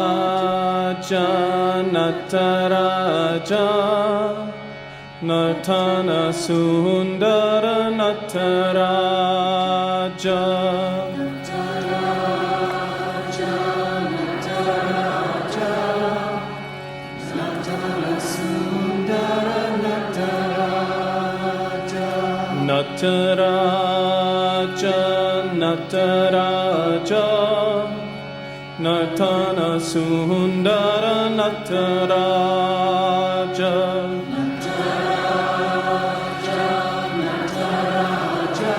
Nataraja, Nataraja, Natana Sundara Nataraja. Nataraja, Nataraja, Natana Sundara Nataraja. Nataraja, Nataraja, Natana Sundara Nataraja. Nataraja, Nataraja,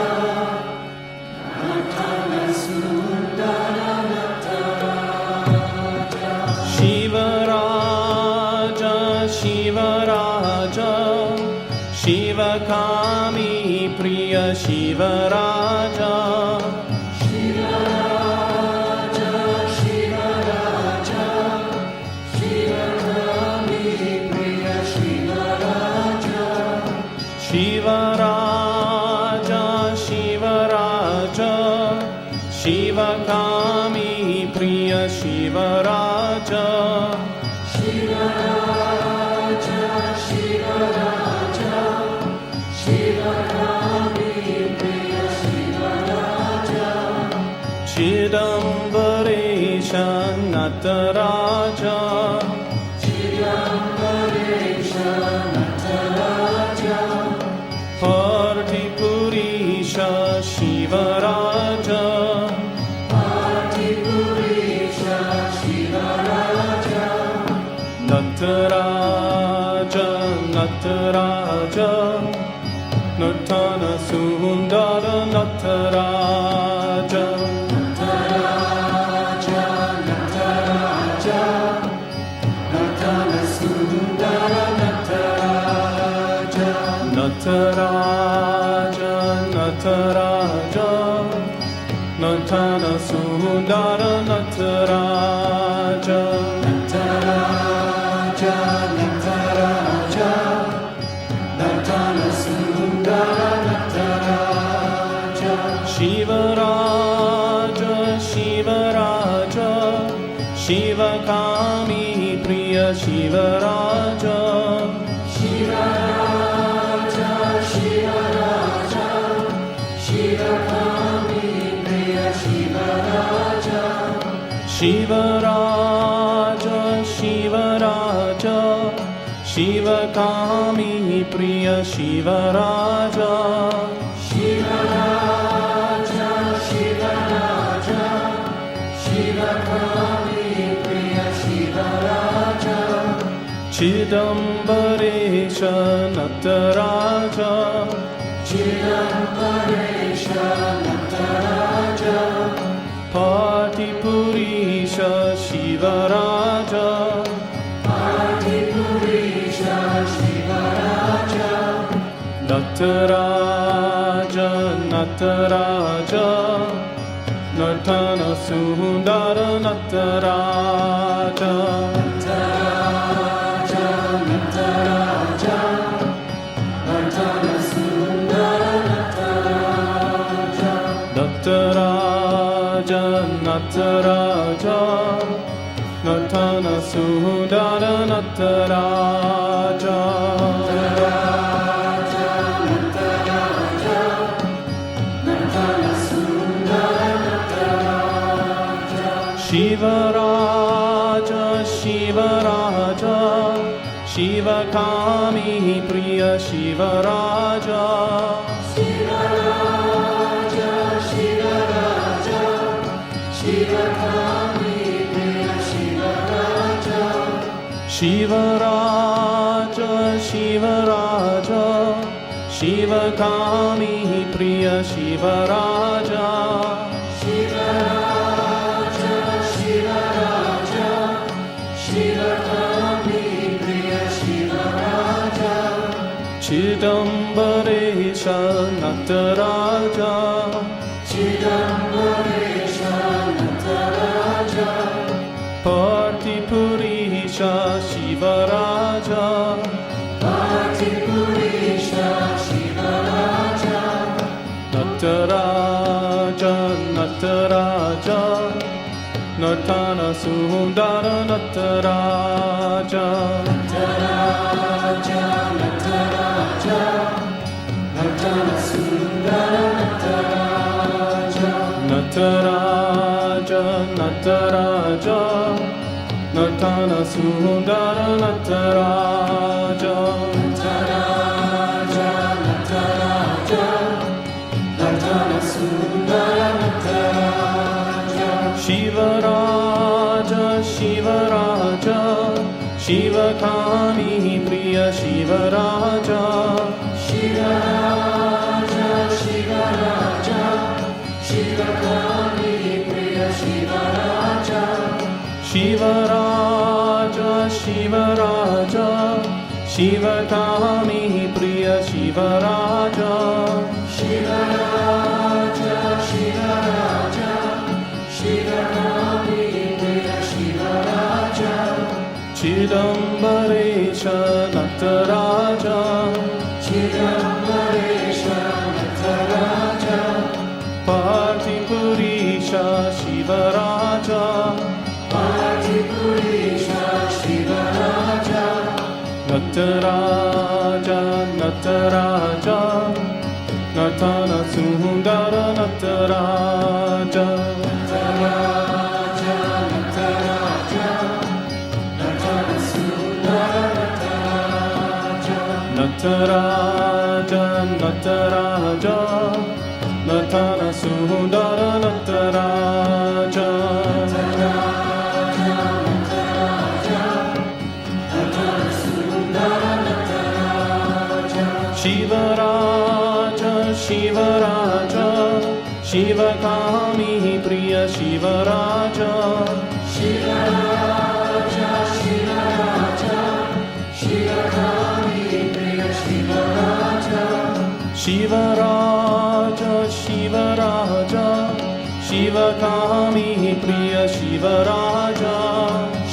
Natana Sundara Nataraja. Shivaraja, Shivaraja, Shivakami Priya Shivaraja. Shivaraja, Shivaraja, Shivakami Priya Shivaraja. Shivaraja, Shivaraja, Shivakami Priya Shivaraja. Shivaraja, Shivaraja, Shivakami Priya Shivaraja. Chidambaresha Nataraja, Chidambaresha Nataraja. Partipurisha Shivaraja. Partipurisha Shivaraja. Nataraja, Nataraja, Natana Sundara Nataraja. Nataraja, Nataraja, Natana Sundara Nataraja. Nataraja, Nataraja, Natana Sundara Nataraja. Nataraja, Nataraja, Natana Sundara Nataraja. Shivaraja, Shivaraja, Shivakami Priya Shivaraja. Shivaraja, Shivaraja, Shivakami Priya Shivaraja. Shivaraja, Shivaraja, Shivakami Priya Shivaraja. Shivaraja, Shivaraja, Shivakami Priya Shivaraja. Chidambaresha Nataraja, Chidambaresha Nataraja. Partipurisha Shivaraja. Partipurisha Shivaraja. Nataraja, Nataraja, Natana Sundara Nataraja. Nataraja, Nataraja, Natana Sundara Nataraja. Nataraja, Nataraja, Natana Sundara Nataraja. Nataraja, Nataraja, Natana Sundara Nataraja. Shivaraja, Shivaraja, Shivakami Priya Shivaraja. Shivaraja, Shivaraja, Shivakami Priya Shivaraja. Shivaraja, Shivaraja, Shivakami Priya Shivaraja. Shivaraja, Shivaraja, Shivakami Priya Shivaraja. Chidambaresha Nataraja, Chidambaresha Nataraja. Partipurisha Shivaraja. Partipurisha Shivaraja. Nataraja, Nataraja, नर्तन सुन्दर Nataraja Nataraja, Nataraja, Natana Sundara Nataraja, Nataraja Nataraja नर्तन सुन्दर Nataraja Nataraja, Nataraja, Natana Sundara Nataraja, Shivaraja Shivaraja Sivakami प्रिय Shivaraja Shivaraja, Shivaraja, Shivakami Priya Shivaraja, Shivaraja Shivaraja Sivakami प्रिय Shivaraja Shivaraja, Shivaraja, Shivakami Priya Shivaraja, चिदम्बरेश Nataraja Chidambaresha Nataraja, पार्थिपुरीश Shivaraja Patipurisha Shivaraja, Nataraja Nataraja नटन सुन्दर Nataraja Nataraja, Nataraja, Natana Sundara Nataraja, Nataraja Nataraja नटन सुन्दर Nataraja Nataraja, Nataraja, Natana Sundara Nataraja, Shivaraja Shivaraja Sivakami प्रिय Shivaraja Shivaraja, Shivaraja, Shivakami Priya Shivaraja, Shivaraja Shivaraja Sivakami प्रिय Shivaraja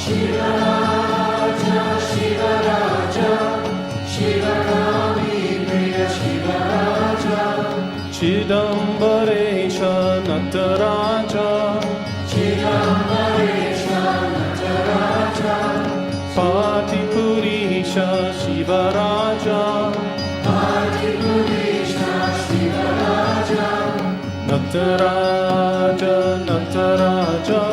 Shivaraja, Shivaraja, Shivakami Priya Shivaraja, चिदम्बरेश Nataraja Chidambaresha Nataraja, पातिपुरीश Shivaraja Patipurisha Shivaraja, Nataraja Nataraja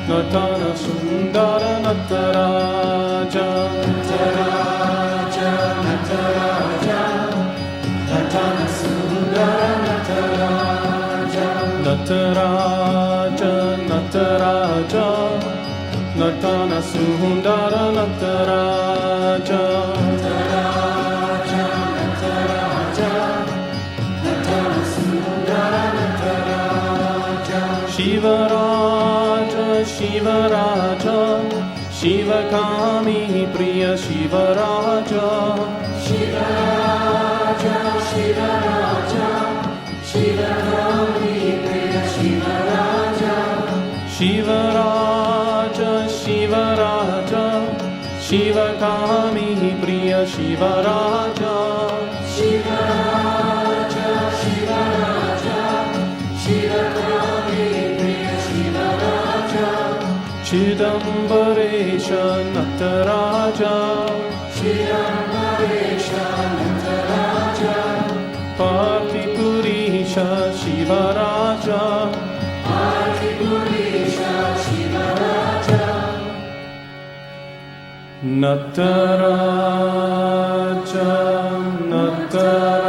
नटन सुन्दर Nataraja Nataraja, Nataraja, Natana Sundara Nataraja, Nataraja Nataraja नटन सुन्दर Nataraja Nataraja, Nataraja, Natana Sundara Nataraja, Shivaraja Shivaraja Sivakami प्रिय Shivaraja Shivaraja, Shivaraja, Shivakami Priya Shivaraja, Shivaraja Shivaraja Sivakami प्रिय Shivaraja Shivaraja, Shivaraja, Shivakami Priya Shivaraja, चिदम्बरेश Nataraja Chidambaresha Nataraja, पार्थिपुरीश Shivaraja Patipurisha Shivaraja, Nataraja Nataraja